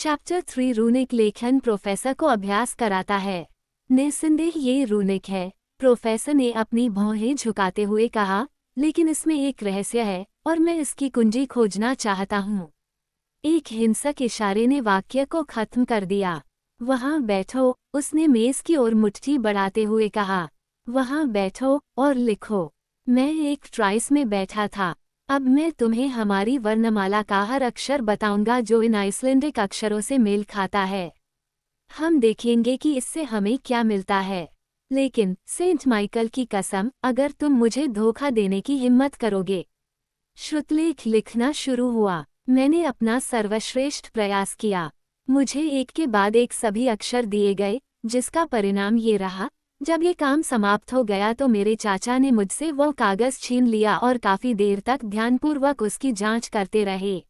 Chapter 3 runic लेखन professor को अभ्यास कराता है। निस्संदेह ये रूनिक है, प्रोफेसर ने अपनी भौहें झुकाते हुए कहा, लेकिन इसमें एक रहस्य है और मैं इसकी कुंजी खोजना चाहता हूँ। एक हिंसक इशारे ने वाक्य को खत्म कर दिया। वहाँ बैठो, उसने मेज की ओर मुट्ठी बढ़ाते हुए कहा। वहाँ बैठो और लिखो। मैं एक ट्राइस में बैठा था। अब मैं तुम्हें हमारी वर्णमाला का हर अक्षर बताऊंगा जो इन आइसलैंडिक अक्षरों से मेल खाता है। हम देखेंगे कि इससे हमें क्या मिलता है। लेकिन सेंट माइकल की कसम, अगर तुम मुझे धोखा देने की हिम्मत करोगे। श्रुतलेख लिखना शुरू हुआ। मैंने अपना सर्वश्रेष्ठ प्रयास किया। मुझे एक के बाद एक सभी अक्षर दिए गए, जिसका परिणाम ये रहा। जब ये काम समाप्त हो गया तो मेरे चाचा ने मुझसे वो कागज छीन लिया और काफी देर तक ध्यानपूर्वक उसकी जांच करते रहे।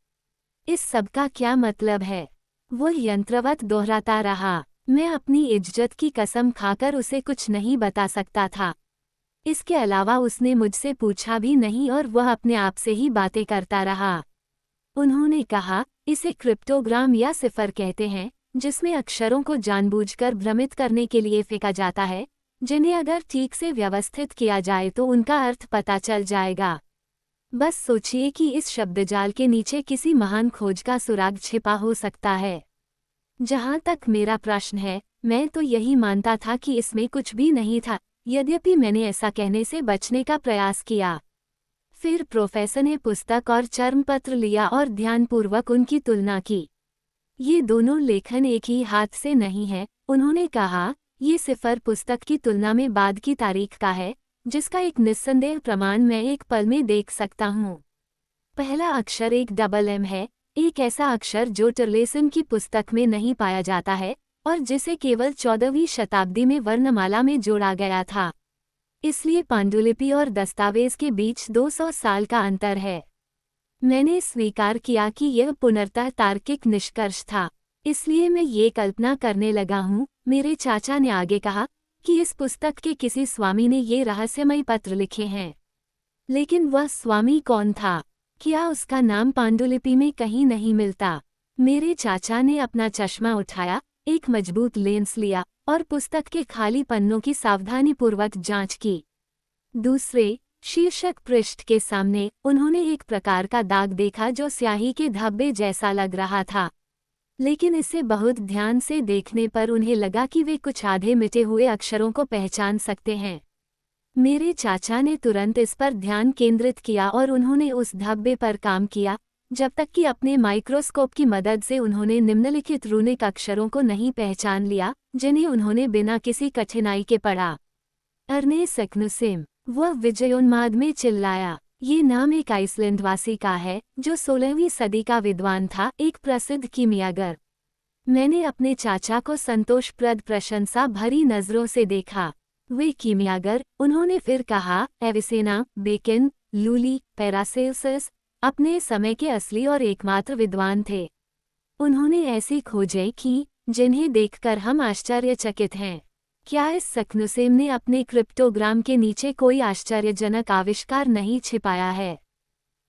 इस सब का क्या मतलब है? वो यंत्रवत दोहराता रहा। मैं अपनी इज्जत की कसम खाकर उसे कुछ नहीं बता सकता था। इसके अलावा उसने मुझसे पूछा भी नहीं और वह अपने आप से ही बातें करता रहा। उन्होंने कहा, इसे क्रिप्टोग्राम या सिफर कहते हैं, जिसमें अक्षरों को जानबूझकर भ्रमित करने के लिए फेंका जाता है, जिन्हें अगर ठीक से व्यवस्थित किया जाए तो उनका अर्थ पता चल जाएगा। बस सोचिए कि इस शब्दजाल के नीचे किसी महान खोज का सुराग छिपा हो सकता है। जहाँ तक मेरा प्रश्न है, मैं तो यही मानता था कि इसमें कुछ भी नहीं था, यद्यपि मैंने ऐसा कहने से बचने का प्रयास किया। फिर प्रोफेसर ने पुस्तक और चर्मपत्र लिया और ध्यानपूर्वक उनकी तुलना की। ये दोनों लेखन एक ही हाथ से नहीं है, उन्होंने कहा। ये सिफर पुस्तक की तुलना में बाद की तारीख का है, जिसका एक निस्संदेह प्रमाण मैं एक पल में देख सकता हूँ। पहला अक्षर एक डबल एम है, एक ऐसा अक्षर जो टर्लेसन की पुस्तक में नहीं पाया जाता है और जिसे केवल 14वीं शताब्दी में वर्णमाला में जोड़ा गया था। इसलिए पांडुलिपि और दस्तावेज के बीच 200 साल का अंतर है। मैंने स्वीकार किया कि यह पुनर्तः तार्किक निष्कर्ष था। इसलिए मैं ये कल्पना करने लगा हूँ, मेरे चाचा ने आगे कहा, कि इस पुस्तक के किसी स्वामी ने ये रहस्यमयी पत्र लिखे हैं। लेकिन वह स्वामी कौन था? क्या उसका नाम पांडुलिपि में कहीं नहीं मिलता? मेरे चाचा ने अपना चश्मा उठाया, एक मजबूत लेंस लिया और पुस्तक के खाली पन्नों की सावधानीपूर्वक जांच की। दूसरे शीर्षक पृष्ठ के सामने उन्होंने एक प्रकार का दाग देखा जो स्याही के धब्बे जैसा लग रहा था। लेकिन इसे बहुत ध्यान से देखने पर उन्हें लगा कि वे कुछ आधे मिटे हुए अक्षरों को पहचान सकते हैं। मेरे चाचा ने तुरंत इस पर ध्यान केंद्रित किया और उन्होंने उस धब्बे पर काम किया, जब तक कि अपने माइक्रोस्कोप की मदद से उन्होंने निम्नलिखित रूनिक अक्षरों को नहीं पहचान लिया, जिन्हें उन्होंने बिना किसी कठिनाई के पढ़ा। अर्ने सेक्नुसिम, वह विजयोन्माद में चिल्लाया। ये नाम एक आइसलैंडवासी का है, जो 16वीं सदी का विद्वान था, एक प्रसिद्ध कीमियागर। मैंने अपने चाचा को संतोषप्रद प्रशंसा भरी नजरों से देखा। वे कीमियागर, उन्होंने फिर कहा, एविसेना, बेकिन, लूली, पैरासेल्सस अपने समय के असली और एकमात्र विद्वान थे। उन्होंने ऐसी खोजें की, जिन्हें देखकर हम आश्चर्यचकित हैं। क्या इस सेक्नुसिम ने अपने क्रिप्टोग्राम के नीचे कोई आश्चर्यजनक आविष्कार नहीं छिपाया है?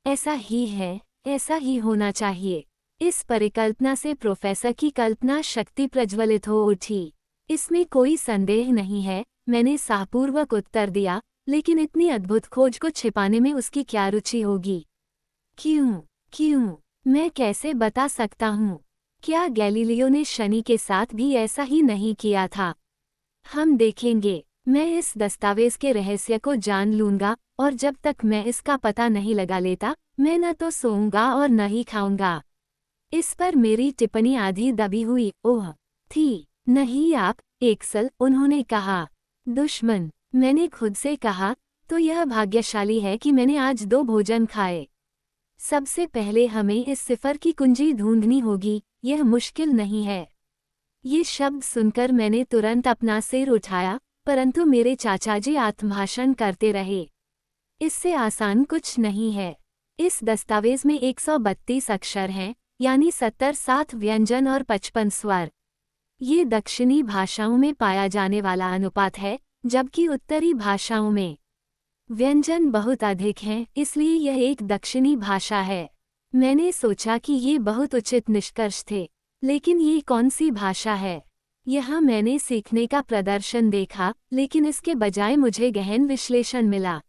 ऐसा ही है, ऐसा ही होना चाहिए। इस परिकल्पना से प्रोफेसर की कल्पना शक्ति प्रज्वलित हो उठी। इसमें कोई संदेह नहीं है, मैंने साहपूर्वक उत्तर दिया, लेकिन इतनी अद्भुत खोज को छिपाने में उसकी क्या रुचि होगी? क्यों? मैं कैसे बता सकता हूँ? क्या गैलीलियो ने शनि के साथ भी ऐसा ही नहीं किया था? हम देखेंगे। मैं इस दस्तावेज के रहस्य को जान लूंगा और जब तक मैं इसका पता नहीं लगा लेता, मैं न तो सोऊंगा और न ही खाऊंगा। इस पर मेरी टिप्पणी आधी दबी हुई ओह थी। नहीं आप, एक्सल, उन्होंने कहा। दुश्मन, मैंने खुद से कहा, तो यह भाग्यशाली है कि मैंने आज 2 भोजन खाए। सबसे पहले हमें इस सिफर की कुंजी ढूंढनी होगी, यह मुश्किल नहीं है। ये शब्द सुनकर मैंने तुरंत अपना सिर उठाया, परंतु मेरे चाचाजी आत्मभाषण करते रहे। इससे आसान कुछ नहीं है। इस दस्तावेज में 132 अक्षर हैं, यानी 70 7 व्यंजन और 55 स्वर। ये दक्षिणी भाषाओं में पाया जाने वाला अनुपात है, जबकि उत्तरी भाषाओं में व्यंजन बहुत अधिक हैं, इसलिए यह एक दक्षिणी भाषा है। मैंने सोचा कि ये बहुत उचित निष्कर्ष थे, लेकिन ये कौन सी भाषा है? यहाँ मैंने सीखने का प्रदर्शन देखा, लेकिन इसके बजाय मुझे गहन विश्लेषण मिला।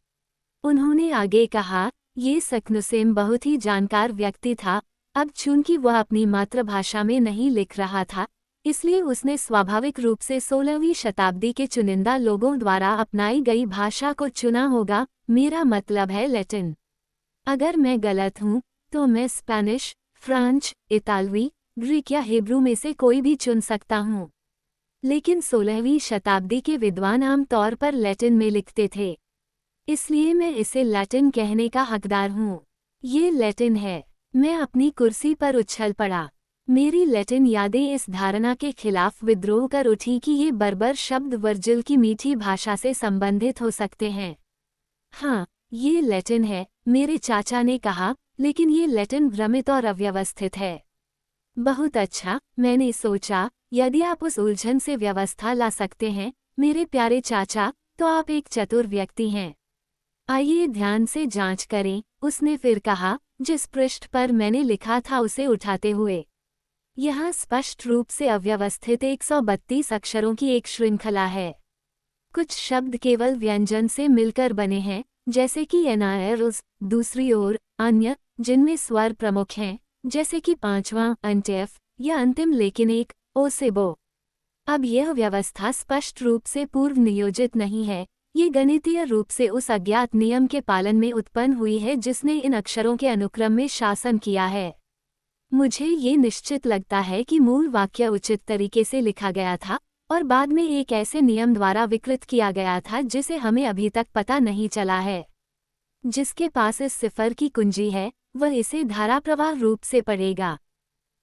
उन्होंने आगे कहा, ये सक्नुसेम बहुत ही जानकार व्यक्ति था। अब चूंकि वह अपनी मातृभाषा में नहीं लिख रहा था, इसलिए उसने स्वाभाविक रूप से 16वीं शताब्दी के चुनिंदा लोगों द्वारा अपनाई गई भाषा को चुना होगा। मेरा मतलब है लैटिन। अगर मैं गलत हूँ तो मैं स्पेनिश, फ्रेंच, इतालवी, ग्रीक या हिब्रू में से कोई भी चुन सकता हूँ। लेकिन 16वीं शताब्दी के विद्वान आम तौर पर लैटिन में लिखते थे, इसलिए मैं इसे लैटिन कहने का हकदार हूँ। ये लैटिन है। मैं अपनी कुर्सी पर उछल पड़ा। मेरी लैटिन यादें इस धारणा के खिलाफ विद्रोह कर उठी कि ये बर्बर शब्द वर्जिल की मीठी भाषा से संबंधित हो सकते हैं। हाँ, ये लैटिन है, मेरे चाचा ने कहा, लेकिन ये लैटिन भ्रमित और अव्यवस्थित है। बहुत अच्छा, मैंने सोचा, यदि आप उस उलझन से व्यवस्था ला सकते हैं, मेरे प्यारे चाचा, तो आप एक चतुर व्यक्ति हैं। आइए ध्यान से जांच करें, उसने फिर कहा, जिस पृष्ठ पर मैंने लिखा था उसे उठाते हुए। यहाँ स्पष्ट रूप से अव्यवस्थित 132 अक्षरों की एक श्रृंखला है। कुछ शब्द केवल व्यंजन से मिलकर बने हैं, जैसे कि एनायर्स, दूसरी ओर अन्य, जिनमें स्वर प्रमुख हैं, जैसे कि पांचवां अंटेफ या अंतिम लेकिन एक ओसेबो। अब यह व्यवस्था स्पष्ट रूप से पूर्व नियोजित नहीं है, ये गणितीय रूप से उस अज्ञात नियम के पालन में उत्पन्न हुई है जिसने इन अक्षरों के अनुक्रम में शासन किया है। मुझे ये निश्चित लगता है कि मूल वाक्य उचित तरीके से लिखा गया था और बाद में एक ऐसे नियम द्वारा विकृत किया गया था जिसे हमें अभी तक पता नहीं चला है। जिसके पास इस सिफर की कुंजी है, वह इसे धाराप्रवाह रूप से पढ़ेगा।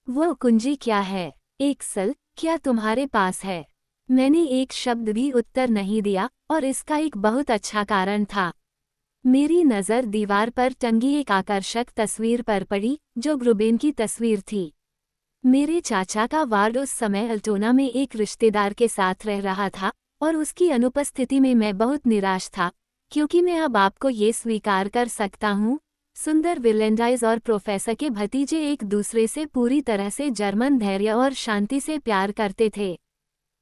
वो कुंजी क्या है? एक्सल, क्या तुम्हारे पास है? मैंने एक शब्द भी उत्तर नहीं दिया और इसका एक बहुत अच्छा कारण था। मेरी नज़र दीवार पर टंगी एक आकर्षक तस्वीर पर पड़ी, जो ग्रुबेन की तस्वीर थी। मेरे चाचा का वार्ड उस समय अल्टोना में एक रिश्तेदार के साथ रह रहा था और उसकी अनुपस्थिति में मैं बहुत निराश था, क्योंकि मैं अब आपको ये स्वीकार कर सकता हूँ, सुंदर विलेंडाइज और प्रोफेसर के भतीजे एक दूसरे से पूरी तरह से जर्मन धैर्य और शांति से प्यार करते थे।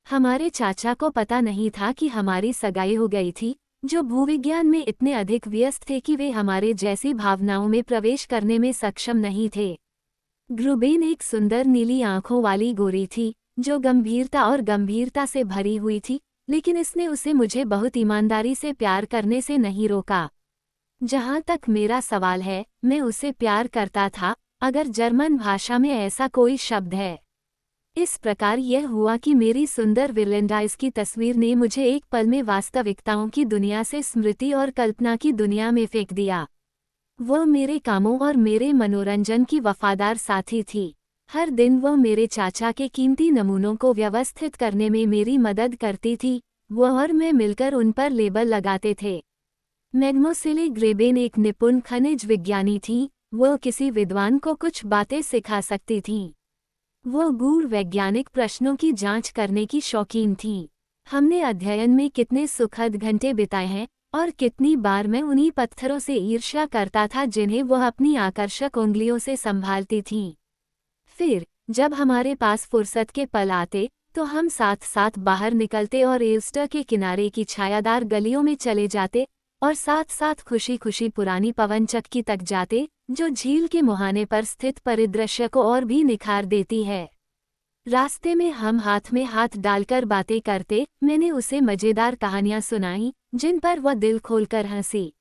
हमारे चाचा को पता नहीं था कि हमारी सगाई हो गई थी, जो भूविज्ञान में इतने अधिक व्यस्त थे कि वे हमारे जैसी भावनाओं में प्रवेश करने में सक्षम नहीं थे। ग्रुबेन एक सुंदर नीली आंखों वाली गोरी थी, जो गंभीरता से भरी हुई थी, लेकिन इसने उसे मुझे बहुत ईमानदारी से प्यार करने से नहीं रोका। जहाँ तक मेरा सवाल है, मैं उसे प्यार करता था, अगर जर्मन भाषा में ऐसा कोई शब्द है। इस प्रकार यह हुआ कि मेरी सुंदर विलेंडाइज की तस्वीर ने मुझे एक पल में वास्तविकताओं की दुनिया से स्मृति और कल्पना की दुनिया में फेंक दिया। वह मेरे कामों और मेरे मनोरंजन की वफादार साथी थी। हर दिन वह मेरे चाचा के कीमती नमूनों को व्यवस्थित करने में मेरी मदद करती थी। वह और मैं मिलकर उन पर लेबल लगाते थे। मैग्मोसिले ग्रेबेन एक निपुण खनिज विज्ञानी थी। वह किसी विद्वान को कुछ बातें सिखा सकती थीं। वह गूढ़ वैज्ञानिक प्रश्नों की जांच करने की शौकीन थीं। हमने अध्ययन में कितने सुखद घंटे बिताए हैं और कितनी बार मैं उन्हीं पत्थरों से ईर्ष्या करता था जिन्हें वह अपनी आकर्षक उंगलियों से संभालती थीं। फिर जब हमारे पास फुर्सत के पल आते तो हम साथ साथ बाहर निकलते और एल्स्टर के किनारे की छायादार गलियों में चले जाते और साथ साथ खुशी खुशी पुरानी पवन चक्की तक जाते, जो झील के मुहाने पर स्थित परिदृश्य को और भी निखार देती है। रास्ते में हम हाथ में हाथ डालकर बातें करते। मैंने उसे मजेदार कहानियां सुनाई जिन पर वह दिल खोलकर हंसी।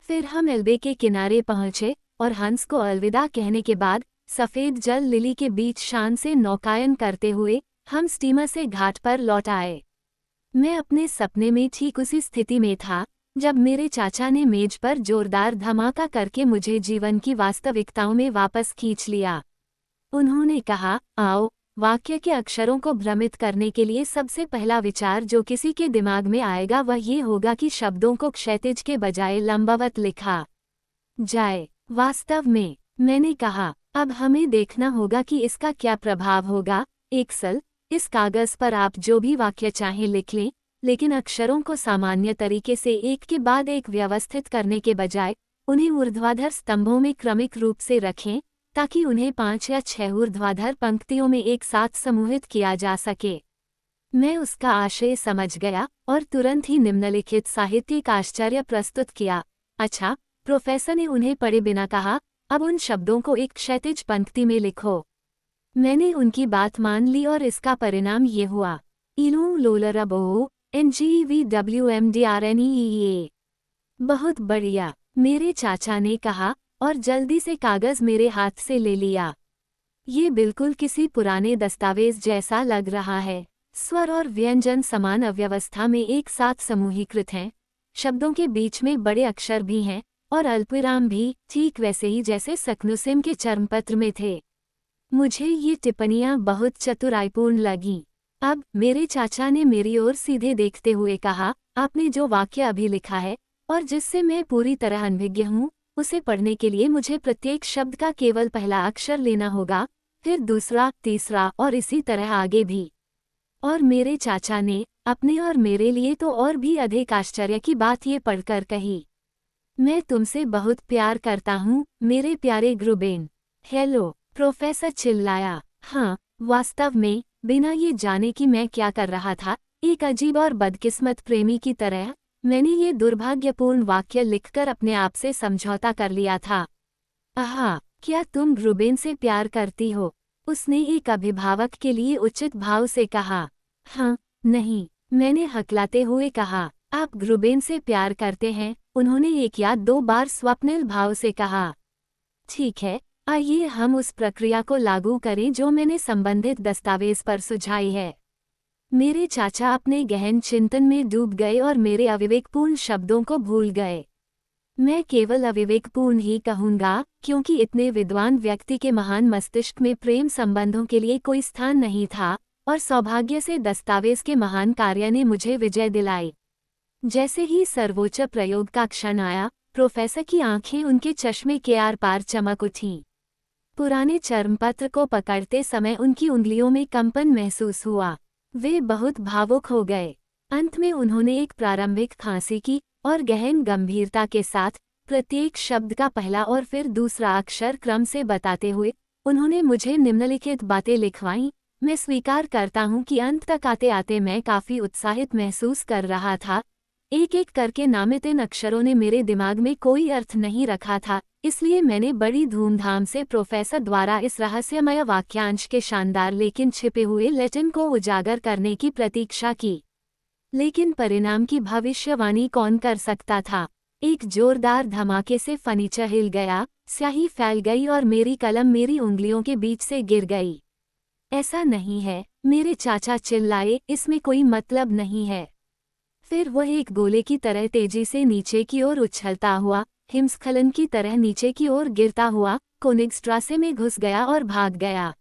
फिर हम एल्बे के किनारे पहुंचे और हंस को अलविदा कहने के बाद सफ़ेद जल लिली के बीच शान से नौकायन करते हुए हम स्टीमर से घाट पर लौट आए। मैं अपने सपने में ठीक उसी स्थिति में था जब मेरे चाचा ने मेज पर जोरदार धमाका करके मुझे जीवन की वास्तविकताओं में वापस खींच लिया। उन्होंने कहा, आओ, वाक्य के अक्षरों को भ्रमित करने के लिए सबसे पहला विचार जो किसी के दिमाग में आएगा वह ये होगा कि शब्दों को क्षैतिज के बजाय लंबवत लिखा जाए। वास्तव में, मैंने कहा, अब हमें देखना होगा कि इसका क्या प्रभाव होगा। एक्सल, इस कागज पर आप जो भी वाक्य चाहें लिख लें, लेकिन अक्षरों को सामान्य तरीके से एक के बाद एक व्यवस्थित करने के बजाय उन्हें ऊर्ध्वाधर स्तंभों में क्रमिक रूप से रखें, ताकि उन्हें 5 या 6 ऊर्ध्वाधर पंक्तियों में एक साथ समूहित किया जा सके। मैं उसका आशय समझ गया और तुरंत ही निम्नलिखित साहित्यिक आश्चर्य प्रस्तुत किया। अच्छा, प्रोफेसर ने उन्हें पढ़े बिना कहा, अब उन शब्दों को एक क्षैतिज पंक्ति में लिखो। मैंने उनकी बात मान ली और इसका परिणाम ये हुआ। इलूम लोलरबो NGVWMDRNEE। बहुत बढ़िया, मेरे चाचा ने कहा और जल्दी से कागज मेरे हाथ से ले लिया। ये बिल्कुल किसी पुराने दस्तावेज जैसा लग रहा है। स्वर और व्यंजन समान अव्यवस्था में एक साथ समूहीकृत हैं। शब्दों के बीच में बड़े अक्षर भी हैं और अल्पविराम भी, ठीक वैसे ही जैसे सक्नुसिम के चर्मपत्र में थे। मुझे ये टिप्पणियां बहुत चतुराईपूर्ण लगीं। अब मेरे चाचा ने मेरी ओर सीधे देखते हुए कहा, आपने जो वाक्य अभी लिखा है और जिससे मैं पूरी तरह अनभिज्ञ हूँ, उसे पढ़ने के लिए मुझे प्रत्येक शब्द का केवल पहला अक्षर लेना होगा, फिर दूसरा, तीसरा और इसी तरह आगे भी। और मेरे चाचा ने अपने और मेरे लिए तो और भी अधिक आश्चर्य की बात ये पढ़कर कही, मैं तुमसे बहुत प्यार करता हूँ मेरे प्यारे ग्रुबेन। हेलो, प्रोफेसर चिल्लाया। हाँ, वास्तव में बिना ये जाने कि मैं क्या कर रहा था, एक अजीब और बदकिस्मत प्रेमी की तरह मैंने ये दुर्भाग्यपूर्ण वाक्य लिखकर अपने आप से समझौता कर लिया था। आहा, क्या तुम ग्रुबेन से प्यार करती हो? उसने एक अभिभावक के लिए उचित भाव से कहा। हाँ, नहीं, मैंने हकलाते हुए कहा। आप ग्रुबेन से प्यार करते हैं? उन्होंने एक या दो बार स्वप्निल भाव से कहा। ठीक है, आइए हम उस प्रक्रिया को लागू करें जो मैंने संबंधित दस्तावेज पर सुझाई है। मेरे चाचा अपने गहन चिंतन में डूब गए और मेरे अविवेकपूर्ण शब्दों को भूल गए। मैं केवल अविवेकपूर्ण ही कहूँगा, क्योंकि इतने विद्वान व्यक्ति के महान मस्तिष्क में प्रेम संबंधों के लिए कोई स्थान नहीं था, और सौभाग्य से दस्तावेज के महान कार्य ने मुझे विजय दिलाई। जैसे ही सर्वोच्च प्रयोग का क्षण आया, प्रोफेसर की आंखें उनके चश्मे के आर पार चमक उठीं। पुराने चर्मपत्र को पकड़ते समय उनकी उंगलियों में कंपन महसूस हुआ। वे बहुत भावुक हो गए। अंत में उन्होंने एक प्रारंभिक खांसी की और गहन गंभीरता के साथ प्रत्येक शब्द का पहला और फिर दूसरा अक्षर क्रम से बताते हुए उन्होंने मुझे निम्नलिखित बातें लिखवाईं। मैं स्वीकार करता हूं कि अंत तक आते आते मैं काफ़ी उत्साहित महसूस कर रहा था। एक एक करके नामित इन अक्षरों ने मेरे दिमाग में कोई अर्थ नहीं रखा था, इसलिए मैंने बड़ी धूमधाम से प्रोफेसर द्वारा इस रहस्यमय वाक्यांश के शानदार लेकिन छिपे हुए लैटिन को उजागर करने की प्रतीक्षा की। लेकिन परिणाम की भविष्यवाणी कौन कर सकता था? एक जोरदार धमाके से फर्नीचर हिल गया, स्याही फैल गई और मेरी कलम मेरी उंगलियों के बीच से गिर गई। ऐसा नहीं है, मेरे चाचा चिल्लाए, इसमें कोई मतलब नहीं है। फिर वह एक गोले की तरह तेजी से नीचे की ओर उछलता हुआ, हिमस्खलन की तरह नीचे की ओर गिरता हुआ, कोनिग्सट्रासे में घुस गया और भाग गया।